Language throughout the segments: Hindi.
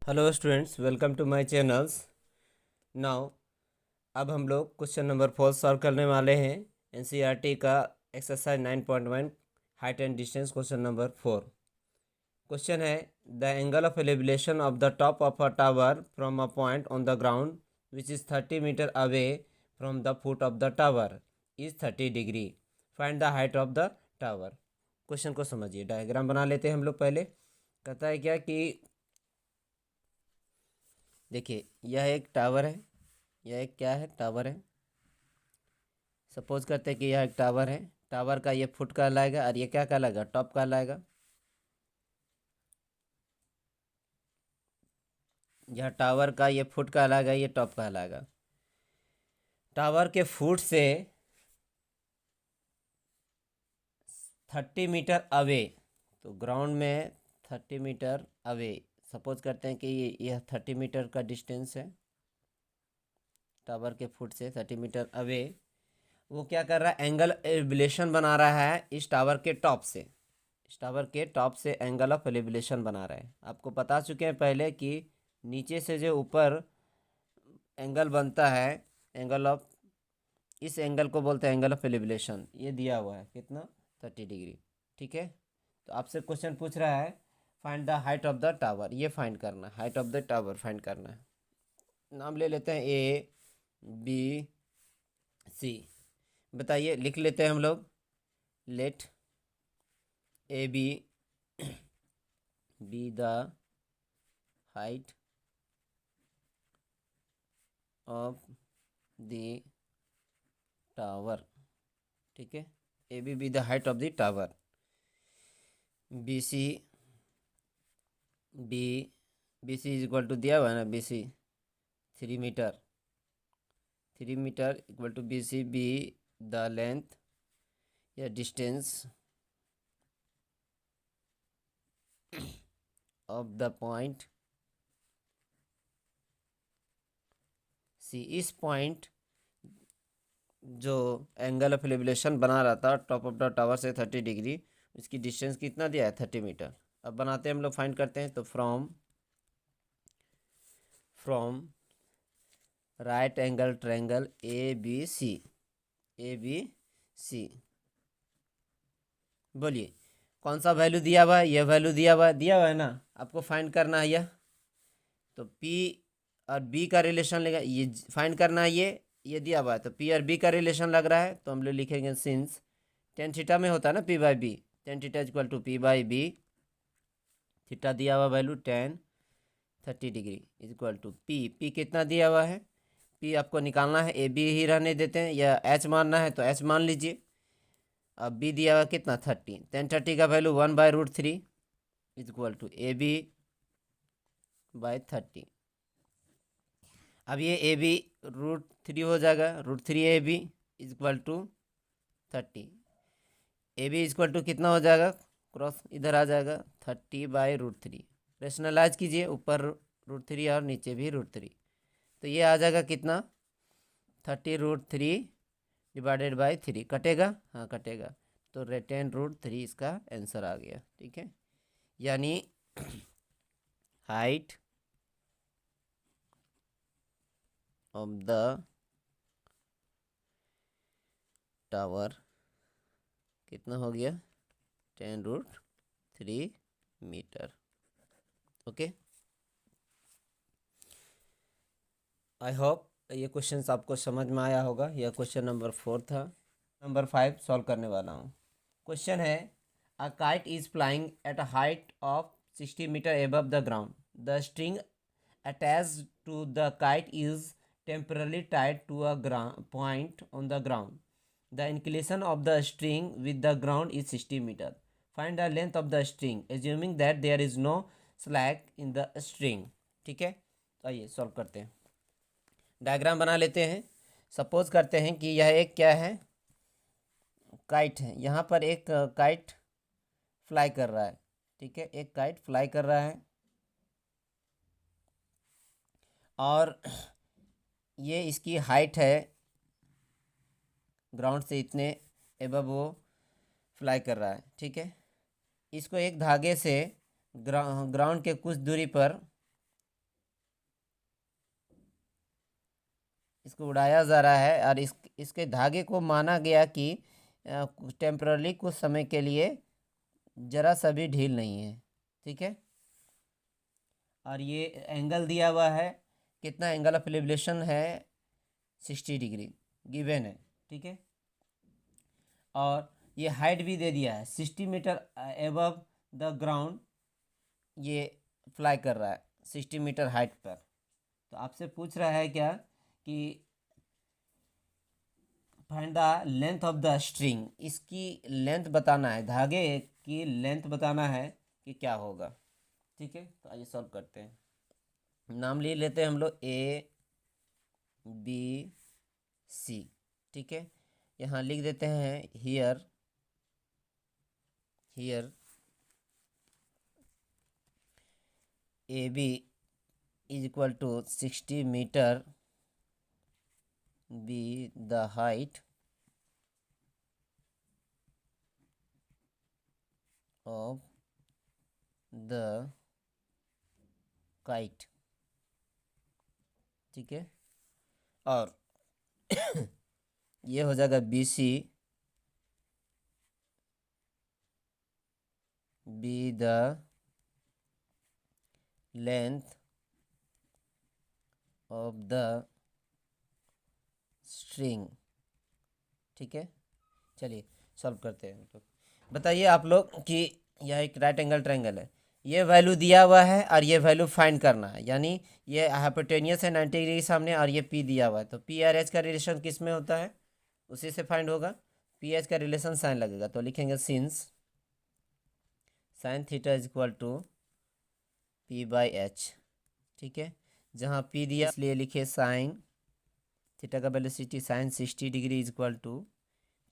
Hello students, welcome to my channels. Now अब हम लोग क्वेश्चन नंबर 4 सॉल्व करने वाले हैं। एनसीईआरटी का exercise 9.1 height and distance question number 4। Question है the angle of elevation of the top of a tower from a point on the ground which is 30 metre away from the foot of the tower is 30 degree. Find the height of the tower. Question को समझिए, डायग्राम बना लेते हैं हम लोग। पहले कहता है क्या कि देखिए, यह एक टावर है। यह एक क्या है? टावर है। सपोज करते हैं कि यह एक टावर है। टावर का ये फुट कहलाएगा और ये क्या कहलाएगा? टॉप कहलाएगा। यह टावर का ये फुट कहलाएगा, ये टॉप कहलाएगा। टावर के फुट से 30 मीटर अवे, तो ग्राउंड में 30 मीटर अवे। सपोज करते हैं कि यह 30 मीटर का डिस्टेंस है। टावर के फुट से 30 मीटर अवे वो क्या कर रहा है? एंगल एलिवेशन बना रहा है इस टावर के टॉप से। इस टावर के टॉप से एंगल ऑफ एलिवेशन बना रहा है। आपको बता चुके हैं पहले कि नीचे से जो ऊपर एंगल बनता है, एंगल ऑफ, इस एंगल को बोलते हैं एंगल ऑफ एलिवेशन। ये दिया हुआ है कितना? 30 डिग्री। ठीक है, तो आपसे क्वेश्चन पूछ रहा है find the height of the tower. ये फाइंड करना है, height of the tower find करना है। नाम ले लेते हैं ए बी सी। बताइए, लिख लेते हैं हम लोग। Let A B be the height of the tower. ठीक है, A B the height of the tower. B C is equal to दिया हुआ है ना, B C 3 metre. 3 metre equal to B C, be the length या distance of the point C. इस पॉइंट जो एंगल ऑफ एलिवेशन बना रहा था टॉप ऑफ द टावर से 30 डिग्री, इसकी डिस्टेंस कितना दिया है? 30 मीटर। अब बनाते हैं हम लोग, फाइंड करते हैं। तो from right angle triangle A B C, बोलिए कौन सा वैल्यू दिया हुआ है? यह वैल्यू दिया हुआ है ना, आपको फाइंड करना है यह। तो पी और बी का रिलेशन लेगा, ये फाइंड करना है। ये दिया हुआ है तो पी और बी का रिलेशन लग रहा है, तो हम लोग लिखेंगे सिंस टेन थीटा में होता है ना P by B, tan theta equal to P by B. Theta दिया हुआ value 30 degree is equal to P कितना दिया हुआ है? पी आपको निकालना है, ए बी ही रहने देते हैं, या एच मानना है तो एच मान लीजिए। अब बी दिया हुआ कितना? 30। 10 30 का value 1/√3 is equal to A B by 30। अब ये ए बी √3 हो जाएगा, √3 A B is equal to 30। A B is equal to कितना हो जाएगा? क्रॉस इधर आ जाएगा, 30/√3। रेशनलाइज कीजिए, ऊपर √3 और नीचे भी √3, तो ये आ जाएगा कितना? 30√3 डिवाइडेड बाई 3। कटेगा? हाँ कटेगा, तो 10√3 इसका आंसर आ गया। ठीक है, यानी हाइट ऑफ द टावर कितना हो गया? 10√3 मीटर। ओके, आई होप ये क्वेश्चन आपको समझ में आया होगा। यह क्वेश्चन नंबर 4 था। नंबर 5 सॉल्व करने वाला हूँ। क्वेश्चन है a kite is flying at a height of 60 meter above the ground. The string attached to the kite is temporarily tied to a point on the ground. The inclination of the string with the ground is 60 meter. Find the length of the string assuming that there is no slack in the string. ठीक है, तो आइए सॉल्व करते हैं। डायग्राम बना लेते हैं। सपोज करते हैं कि यह एक क्या है? काइट है। यहाँ पर एक काइट फ्लाई कर रहा है। ठीक है, एक काइट फ्लाई कर रहा है और ये इसकी हाइट है, ग्राउंड से इतने एबव वो फ्लाई कर रहा है। ठीक है, इसको एक धागे से ग्राउंड के कुछ दूरी पर इसको उड़ाया जा रहा है और इसके धागे को माना गया कि टेम्पररी कुछ समय के लिए जरा सा भी ढील नहीं है। ठीक है, और ये एंगल दिया हुआ है, कितना एंगल ऑफ एलिवेशन है, 60 डिग्री गिवन है। ठीक है, और ये हाइट भी दे दिया है 60 मीटर एबव द ग्राउंड, ये फ्लाई कर रहा है 60 मीटर हाइट पर। तो आपसे पूछ रहा है क्या कि find the length of the string, इसकी लेंथ बताना है, धागे की लेंथ बताना है कि क्या होगा। ठीक है, तो आइए सॉल्व करते हैं। नाम ले लेते हैं हम लोग ए बी सी। ठीक है, यहाँ लिख देते हैं here A B is equal to 60 meter, be the height of the kite। ठीक है, और ये हो जाएगा B C be the length of the string. ठीक है, चलिए सॉल्व करते हैं। तो बताइए आप लोग कि यह एक राइट एंगल ट्रायंगल है, ये वैल्यू दिया हुआ है और ये वैल्यू फाइंड करना है, यानी ये हाइपोटेनियस है 90 डिग्री सामने और ये पी दिया हुआ है। तो पी आर एच का रिलेशन किस में होता है, उसी से फाइंड होगा। पी एच का रिलेशन साइन लगेगा, तो लिखेंगे since sine theta is equal to P by H. ठीक है, जहाँ पी दिया इसलिए लिखे साइन थीटा का value 60, sine 60 degree is equal to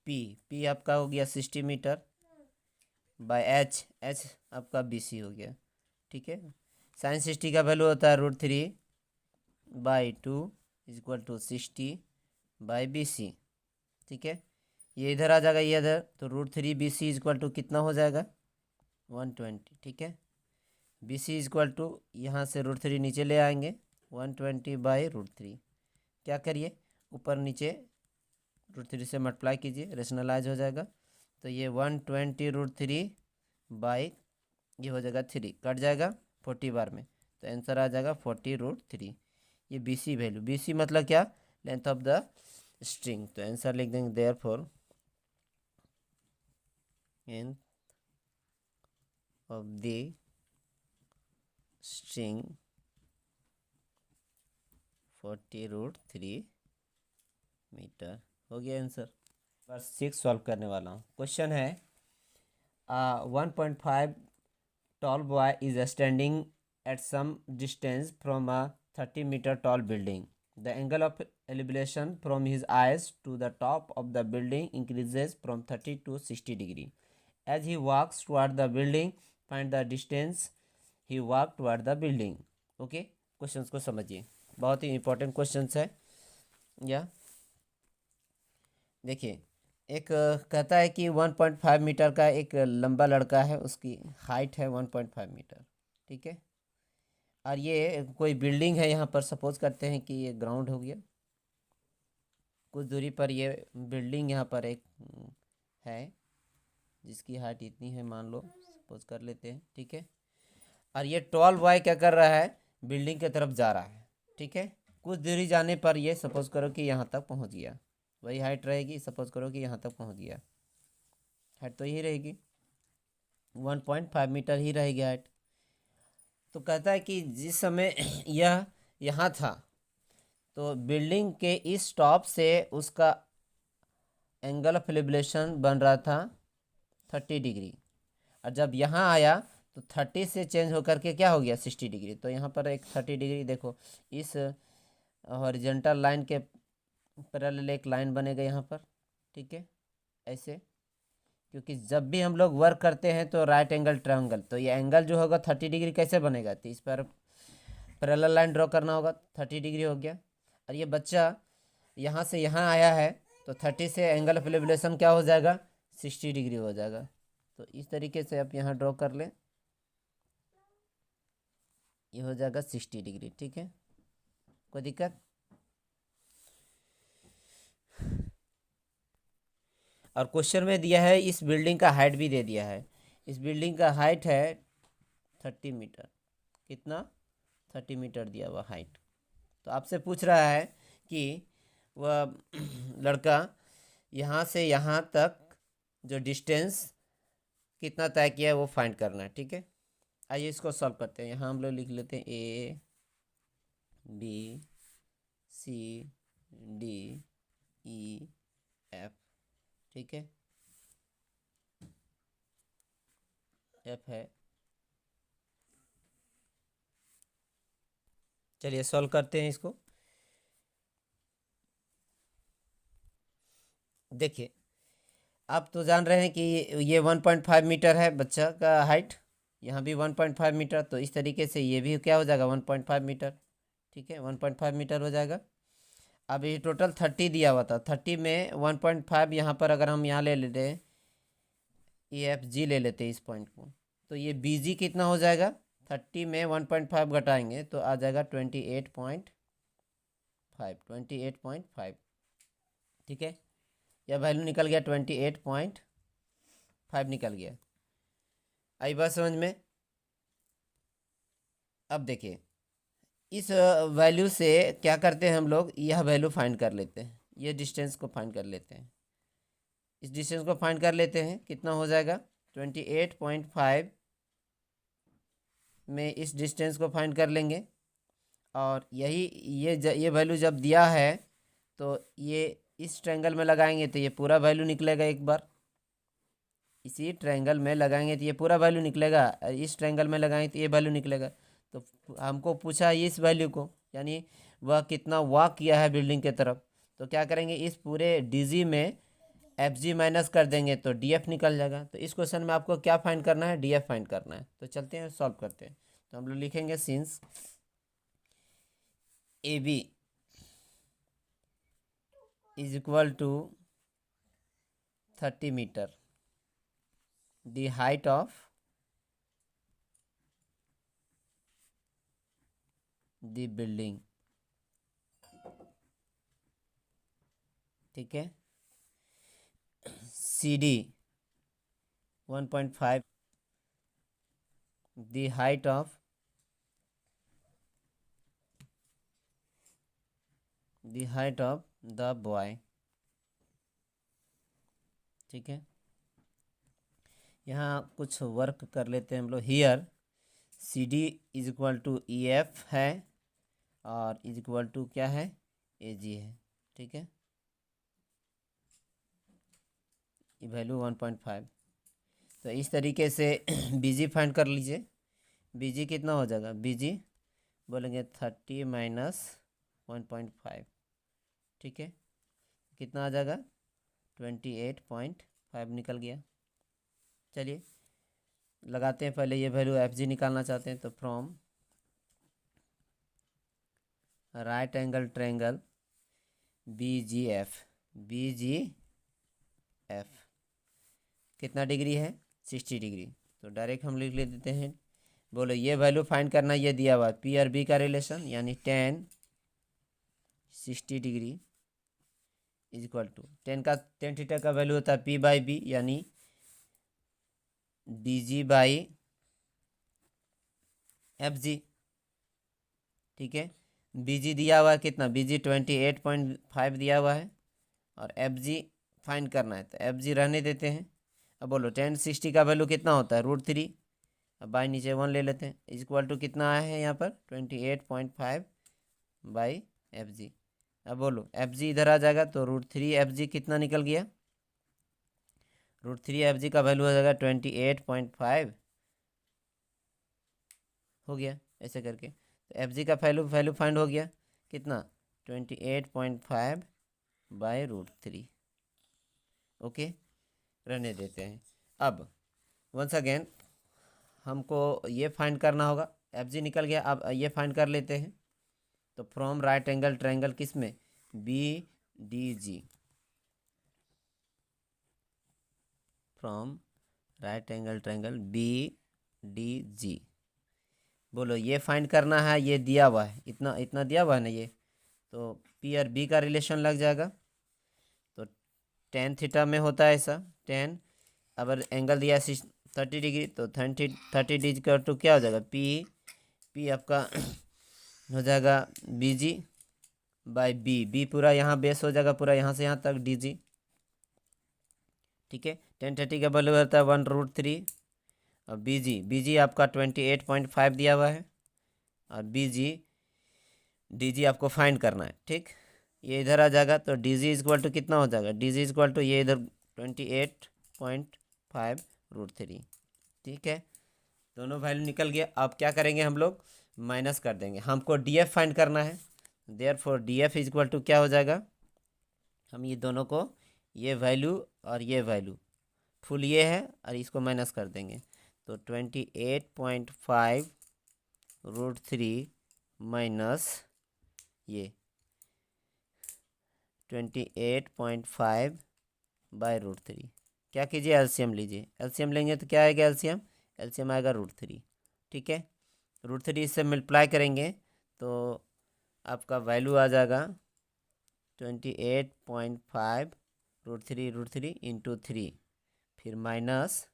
P आपका हो गया 60 मीटर बाय एच आपका BC हो गया। ठीक है, साइन 60 का वैल्यू होता है √3/2 इज इक्वल टू 60/BC। ठीक है, ये इधर आ जाएगा, ये इधर, तो √3BC इज इक्वल टू कितना हो जाएगा 120। ठीक है, BC इज इक्वल टू यहाँ से √3 नीचे ले आएंगे 120/√3। क्या करिए, ऊपर नीचे √3 से मल्टीप्लाई कीजिए, रेशनलाइज हो जाएगा। तो ये 120 √3 ये हो जाएगा 3, कट जाएगा 40 बार में, तो आंसर आ जाएगा 40√3। ये BC वैल्यू, BC मतलब क्या, लेंथ ऑफ द स्ट्रिंग। तो आंसर लिख देंगे therefore length of the string 40√3 meter. हो गया आंसर। बस 6 सॉल्व करने वाला हूँ। क्वेश्चन है 1.5 tall boy is standing at some distance from a 30-meter tall building. The angle of elevation from his eyes to the top of the building increases from 30 to 60 degree. As he walks toward the building, find the distance he walked toward the building. Okay, questions को समझिए, बहुत ही इंपॉर्टेंट क्वेश्चंस है। या देखिए, एक कहता है कि 1.5 मीटर का एक लंबा लड़का है, उसकी हाइट है 1.5 मीटर। ठीक है, और ये कोई बिल्डिंग है, यहाँ पर सपोज करते हैं कि ये ग्राउंड हो गया, कुछ दूरी पर ये बिल्डिंग यहाँ पर एक है जिसकी हाइट इतनी है, मान लो सपोज कर लेते हैं। ठीक है, और ये टॉल बॉय क्या कर रहा है, बिल्डिंग की तरफ जा रहा है। ठीक है, कुछ दूरी जाने पर ये सपोज करो कि यहाँ तक पहुँच गया, वही हाइट रहेगी, सपोज करो कि यहाँ तक पहुँच गया, हाइट तो यही रहेगी 1.5 मीटर ही रहेगी हाइट। तो कहता है कि जिस समय यह यहाँ था, तो बिल्डिंग के इस टॉप से उसका एंगल ऑफ एलिवेशन बन रहा था 30 डिग्री, और जब यहाँ आया तो 30 से चेंज होकर के क्या हो गया 60 डिग्री। तो यहाँ पर एक 30 डिग्री देखो, इस हॉरिजॉन्टल लाइन के पैरेलल एक लाइन बनेगा यहाँ पर। ठीक है, ऐसे, क्योंकि जब भी हम लोग वर्क करते हैं तो राइट एंगल ट्रायंगल, तो ये एंगल जो होगा 30 डिग्री कैसे बनेगा, तो इस पर पैरेलल लाइन ड्रॉ करना होगा, 30 डिग्री हो गया। और ये बच्चा यहाँ से यहाँ आया है, तो 30 से एंगल ऑफ एलिवेशन क्या हो जाएगा 60 डिग्री हो जाएगा। तो इस तरीके से आप यहाँ ड्रॉ कर लें, ये हो जाएगा 60 डिग्री। ठीक है, कोई दिक्कत। और क्वेश्चन में दिया है इस बिल्डिंग का हाइट भी दे दिया है। इस बिल्डिंग का हाइट है 30 मीटर। कितना? 30 मीटर दिया हुआ हाइट। तो आपसे पूछ रहा है कि वह लड़का यहाँ से यहाँ तक जो डिस्टेंस कितना तय किया है वो फाइंड करना है। ठीक है, आइए इसको सॉल्व करते हैं। यहाँ हम लोग लिख लेते हैं A B C D E F. ठीक है, एफ है। चलिए सॉल्व करते हैं इसको। देखिए, आप तो जान रहे हैं कि ये 1.5 मीटर है बच्चा का हाइट, यहाँ भी 1.5 मीटर, तो इस तरीके से ये भी क्या हो जाएगा 1.5 मीटर। ठीक है, 1.5 मीटर हो जाएगा। अब ये टोटल 30 दिया हुआ था, 30 में 1.5 यहाँ पर अगर हम यहाँ ले लेते हैं ए एफ जी ले लेते हैं इस पॉइंट को, तो ये बी जी कितना हो जाएगा? 30 में 1.5 घटाएंगे तो आ जाएगा 28.5। ठीक है, यह वैल्यू निकल गया 28.5 निकल गया। आई बात समझ में? अब देखिए, इस वैल्यू से क्या करते हैं हम लोग, यह वैल्यू फाइंड कर लेते हैं, ये डिस्टेंस को फाइंड कर लेते हैं। इस डिस्टेंस को फाइंड कर लेते हैं, कितना हो जाएगा 28.5 में इस डिस्टेंस को फाइंड कर लेंगे। और यही ये वैल्यू जब दिया है तो ये इस ट्रायंगल में लगाएंगे तो ये पूरा वैल्यू निकलेगा। एक बार इसी ट्रायंगल में लगाएंगे तो ये पूरा वैल्यू निकलेगा, इस ट्रायंगल में लगाएंगे तो ये वैल्यू निकलेगा। तो हमको पूछा है इस वैल्यू को, यानी वह कितना वॉक किया है बिल्डिंग के तरफ। तो क्या करेंगे, इस पूरे डीजी में एफ जी माइनस कर देंगे तो डी एफ निकल जाएगा। तो इस क्वेश्चन में आपको क्या फाइंड करना है? डी एफ फाइंड करना है। तो चलते हैं सॉल्व करते हैं। तो हम लोग लिखेंगे since A B is equal to 30 meter, the height of the building। ठीक है, C D 1.5, the height of the boy। ठीक है, यहाँ कुछ वर्क कर लेते हैं हम लोग। Here C D is equal to E F है और इज इक्वल टू क्या है, ए जी है। ठीक है, ये वैल्यू 1.5। तो इस तरीके से बी जी फाइंड कर लीजिए। बी जी कितना हो जाएगा, बी जी बोलेंगे 30 माइनस 1.5। ठीक है, कितना आ जाएगा 28.5 निकल गया। चलिए लगाते हैं, पहले ये वैल्यू एफ जी निकालना चाहते हैं तो from right angle triangle B G F कितना डिग्री है, 60 डिग्री। तो डायरेक्ट हम लिख ले देते हैं। बोलो ये वैल्यू फाइंड करना, ये दिया हुआ पी और बी का रिलेशन, यानी 10 60 degree is equal to tan theta का वैल्यू होता है पी बाई बी, यानी D G by F G. ठीक है, बी जी दिया हुआ है कितना, बी जी 28.5 दिया हुआ है और एफ जी फाइंड करना है, तो एफ जी रहने देते हैं। अब बोलो 1060 का वैल्यू कितना होता है, √3। अब बाई नीचे 1 ले लेते हैं, इज इक्वल टू कितना आया है यहाँ पर 28.5 बाई एफ जी। अब बोलो एफ जी इधर आ जाएगा तो √3 एफ जी कितना निकल गया, √3 एफ जी का वैल्यू हो जाएगा 28.5 हो गया। ऐसे करके तो एफ जी का वैल्यू फाइंड हो गया कितना, 28.5 बाई √3। ओके, रहने देते हैं। अब वंस अगेन हमको ये फाइंड करना होगा, एफ जी निकल गया। अब ये फाइंड कर लेते हैं। तो फ्रॉम राइट एंगल ट्रायंगल किस में, B D G, from right angle triangle B D G. बोलो ये फाइंड करना है, ये दिया हुआ है, इतना इतना दिया हुआ है ना ये, तो पी और बी का रिलेशन लग जाएगा। तो टेन थीटा में होता है ऐसा। टेन, अगर एंगल दिया 30 डिग्री तो 30 डिग्री का तो क्या हो जाएगा, पी आपका हो जाएगा बी जी बाई बी पूरा यहाँ बेस हो जाएगा, पूरा यहाँ से यहाँ तक डी जी। ठीक है, 1030 का वैल्यू होता है 1√3। और बी जी आपका 28.5 दिया हुआ है, और डी जी आपको फाइंड करना है। ठीक, ये इधर आ जाएगा तो डी जी इक्वल टू कितना हो जाएगा, डी जी इक्वल टू ये इधर 28.5√3। ठीक है, दोनों वैल्यू निकल गया। अब क्या करेंगे हम लोग, माइनस कर देंगे। हमको डी एफ फाइंड करना है, therefore D F equal to क्या हो जाएगा, हम ये दोनों को, ये वैल्यू और ये वैल्यू फुल ये है और इसको माइनस कर देंगे, तो 28.5√3 माइनस ये 28.5/√3। क्या कीजिए, एलसीएम लीजिए। एलसीएम लेंगे तो क्या आएगा, एलसीएम आएगा √3। ठीक है, √3 इससे मल्टीप्लाई करेंगे तो आपका वैल्यू आ जाएगा 28.5√3 इंटू 3, फिर माइनस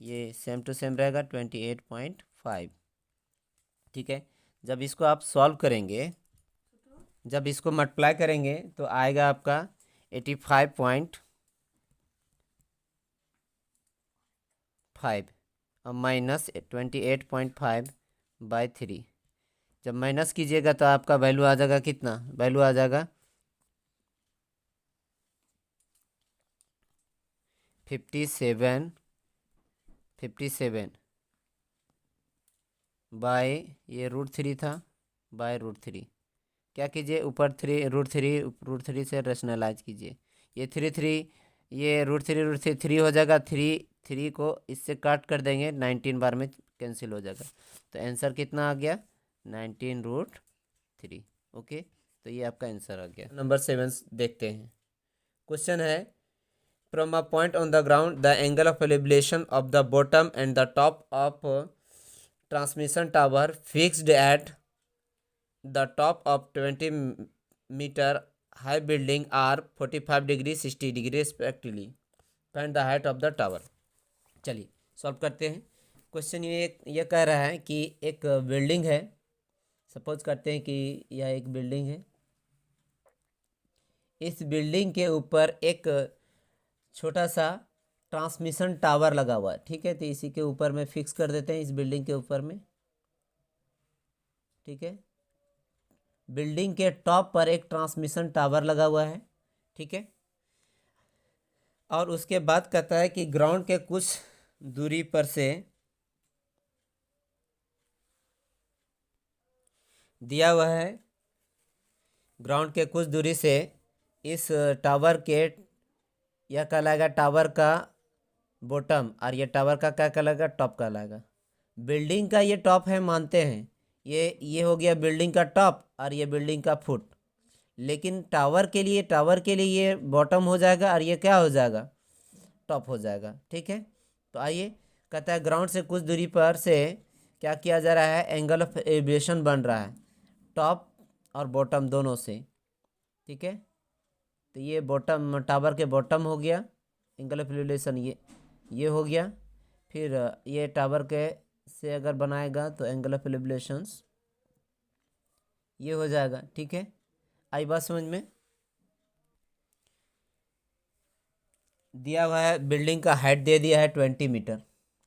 ये सेम टू सेम रहेगा 28.5। ठीक है, जब इसको आप सॉल्व करेंगे, जब इसको मल्टीप्लाई करेंगे तो आएगा आपका 85.5 और माइनस 28.5/3। जब माइनस कीजिएगा तो आपका वैल्यू आ जाएगा कितना, वैल्यू आ जाएगा 57 बाय ये √3 था, बाय √3। क्या कीजिए, ऊपर √3 से रेशनलाइज कीजिए। ये 3 ये √3 हो जाएगा, 3 को इससे काट कर देंगे, 19 बार में कैंसिल हो जाएगा। तो आंसर कितना आ गया, 19√3। ओके, तो ये आपका आंसर आ गया। नंबर 7 देखते हैं। क्वेश्चन है, from a point on the ground the angle of elevation of the bottom and the top of transmission tower fixed at the top of 20 meter high building are 45 degree 60 degree respectively. Find the height of the tower. चलिए सॉल्व करते हैं। क्वेश्चन ये कह रहा है कि एक बिल्डिंग है, सपोज करते हैं कि यह एक बिल्डिंग है। इस बिल्डिंग के ऊपर एक छोटा सा ट्रांसमिशन टावर लगा हुआ है। ठीक है, तो इसी के ऊपर में फिक्स कर देते हैं, इस बिल्डिंग के ऊपर में। ठीक है, बिल्डिंग के टॉप पर एक ट्रांसमिशन टावर लगा हुआ है। ठीक है, और उसके बाद कहता है कि ग्राउंड के कुछ दूरी पर से दिया हुआ है, ग्राउंड के कुछ दूरी से इस टावर के, यह कहलाएगा टावर का बॉटम, और ये टावर का क्या कहलाएगा, टॉप कहलाएगा। बिल्डिंग का ये टॉप है मानते हैं, ये हो गया बिल्डिंग का टॉप और ये बिल्डिंग का फुट। लेकिन टावर के लिए ये बॉटम हो जाएगा और ये क्या हो जाएगा, टॉप हो जाएगा। ठीक है, तो आइए, कहता है ग्राउंड से कुछ दूरी पर से क्या किया जा रहा है, एंगल ऑफ एलिवेशन बन रहा है टॉप और बॉटम दोनों से। ठीक है, तो ये बॉटम, टावर के बॉटम हो गया, एंगल ऑफ एलिवेशन ये हो गया। फिर ये टावर के से अगर बनाएगा तो एंगल ऑफ एलिवेशंस ये हो जाएगा। ठीक है, आई बात समझ में। दिया हुआ है बिल्डिंग का हाइट दे दिया है 20 मीटर।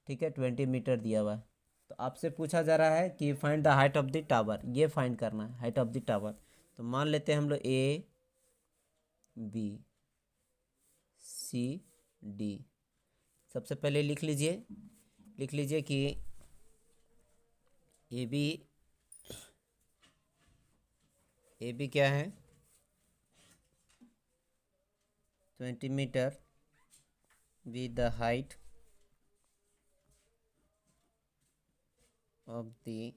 ठीक है, 20 मीटर दिया हुआ है, तो आपसे पूछा जा रहा है कि find the height of the tower, ये फाइंड करना है हाइट ऑफ द टावर। तो मान लेते हैं हम लोग ABCD। सबसे पहले लिख लीजिए कि AB क्या है, 20 metre with the height of the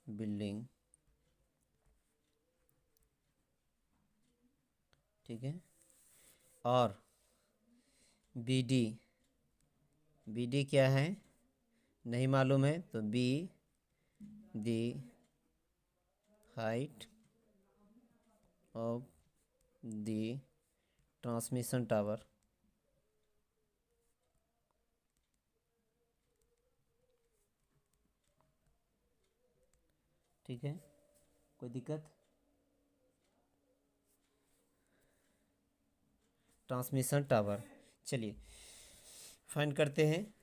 building। ठीक है, और BD क्या है नहीं मालूम है, तो B the height of the transmission tower. ठीक है, कोई दिक्कत? Transmission tower. चलिए फाइंड करते हैं।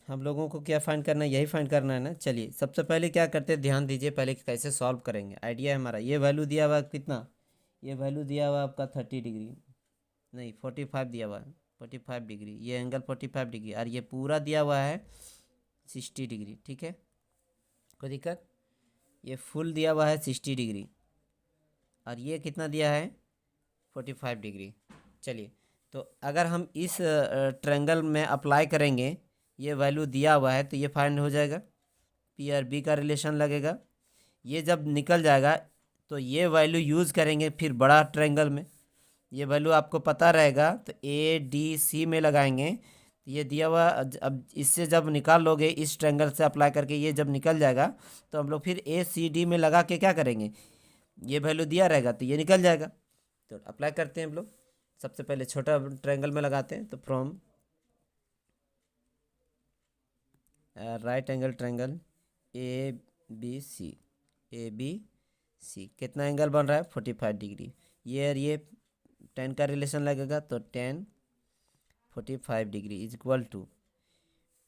हम लोगों को क्या फाइंड करना है, यही फाइंड करना है ना। चलिए सबसे पहले क्या करते हैं, ध्यान दीजिए पहले कि कैसे सॉल्व करेंगे। आइडिया है हमारा, ये वैल्यू दिया हुआ कितना, ये वैल्यू दिया हुआ आपका 30 डिग्री, नहीं 45 दिया हुआ है, 45 डिग्री, ये एंगल 45 डिग्री, और ये पूरा दिया हुआ है 60 डिग्री। ठीक है, कोई दिक्कत? ये फुल दिया हुआ है 60 डिग्री, और ये कितना दिया है 45 डिग्री। चलिए तो अगर हम इस ट्रायंगल में अप्लाई करेंगे, ये वैल्यू दिया हुआ है तो ये फाइंड हो जाएगा, पी और बी का रिलेशन लगेगा। ये जब निकल जाएगा तो ये वैल्यू यूज़ करेंगे फिर बड़ा ट्रायंगल में, ये वैल्यू आपको पता रहेगा तो ए डी सी में लगाएंगे। ये दिया हुआ, अब इससे जब निकाल लोगे इस ट्रायंगल से अप्लाई करके, ये जब निकल जाएगा तो हम लोग फिर ए सी डी में लगा के क्या करेंगे, ये वैल्यू दिया रहेगा तो ये निकल जाएगा। तो अप्लाई करते हैं हम लोग। सबसे पहले छोटा ट्रायंगल में लगाते हैं, तो from right angle triangle A B C, A B C कितना एंगल बन रहा है 45 डिग्री। ये और ये 10 का रिलेशन लगेगा तो 10 45 degree is equal to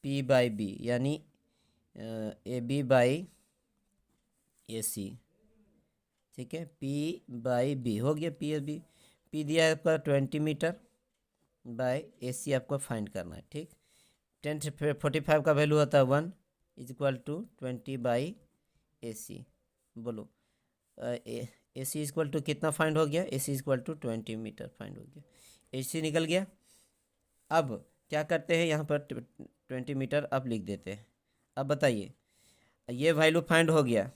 P by B, यानी ए बी बाई ए सी। ठीक है, पी बाई बी हो गया, पी और बी। पी दिया है आपका 20 मीटर बाय ए सी आपको फाइंड करना है। ठीक, 10 45 का वैल्यू होता है 1 इज इक्वल टू 20 बाई ए सी। बोलो ए सी इक्वल टू कितना फाइंड हो गया, ए सी इक्वल टू 20 मीटर फाइंड हो गया, ए सी निकल गया। अब क्या करते हैं, यहाँ पर 20 मीटर अब लिख देते हैं। अब बताइए, ये वैल्यू फाइंड हो गया,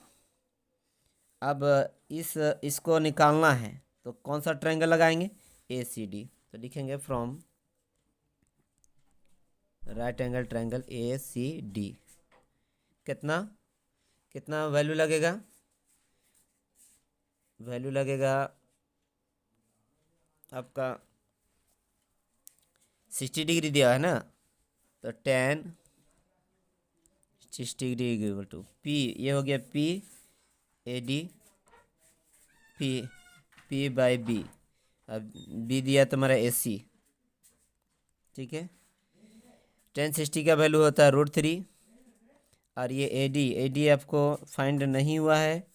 अब इसको निकालना है तो कौन सा ट्रायंगल लगाएंगे, ए सी डी। तो लिखेंगे from right angle triangle A C D, कितना कितना वैल्यू लगेगा, वैल्यू लगेगा आपका 60 डिग्री दिया है ना, तो 10 60 डिग्री इक्वल टू पी, ये हो गया P A D, P by B, अब बी दिया तुम्हारा ए सी। ठीक है, 1060 का वैल्यू होता है √3, और ये ए डी आपको फाइंड नहीं हुआ है,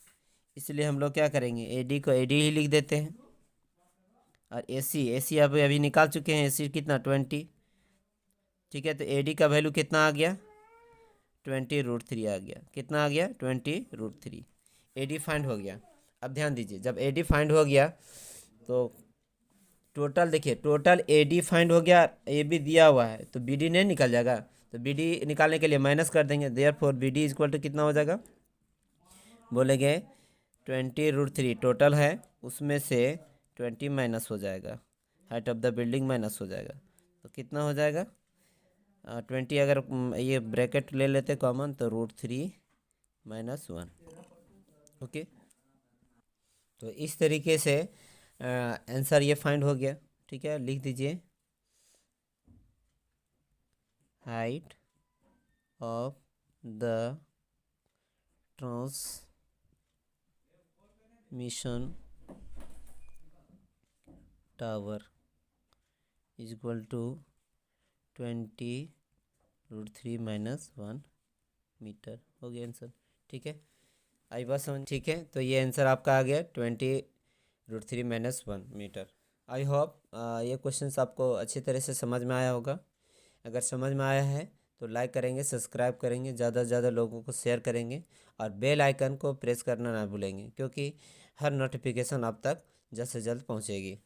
इसलिए हम लोग क्या करेंगे, ए डी को ए डी ही लिख देते हैं। और ए सी आप अभी निकाल चुके हैं, ए सी कितना 20। ठीक है, तो ए डी का वैल्यू कितना आ गया 20√3 आ गया, कितना आ गया 20√3, ए डी फाइंड हो गया। अब ध्यान दीजिए, जब ए डी फाइंड हो गया तो टोटल देखिए, टोटल ए डी फाइंड हो गया, ए बी दिया हुआ है तो बी डी नहीं निकल जाएगा, तो बी डी निकालने के लिए माइनस कर देंगे, therefore B D equal to कितना हो जाएगा, बोलेंगे 20√3 टोटल है, उसमें से 20 माइनस हो जाएगा, height of the building minus हो जाएगा, तो कितना हो जाएगा 20, अगर ये ब्रैकेट ले लेते कॉमन तो √3 - 1। ओके, तो इस तरीके से आंसर ये फाइंड हो गया। ठीक है, लिख दीजिए height of the transmission tower is equal to 20√3 - 1 meter, हो गया आंसर। ठीक है, आई बात समझ? ठीक है, तो ये आंसर आपका आ गया 20√3 - 1 मीटर। आई होप ये क्वेश्चंस आपको अच्छी तरह से समझ में आया होगा। अगर समझ में आया है तो लाइक करेंगे, सब्सक्राइब करेंगे, ज़्यादा से ज़्यादा लोगों को शेयर करेंगे, और बेल आइकन को प्रेस करना ना भूलेंगे, क्योंकि हर नोटिफिकेशन आप तक जल्द से जल्द पहुँचेगी।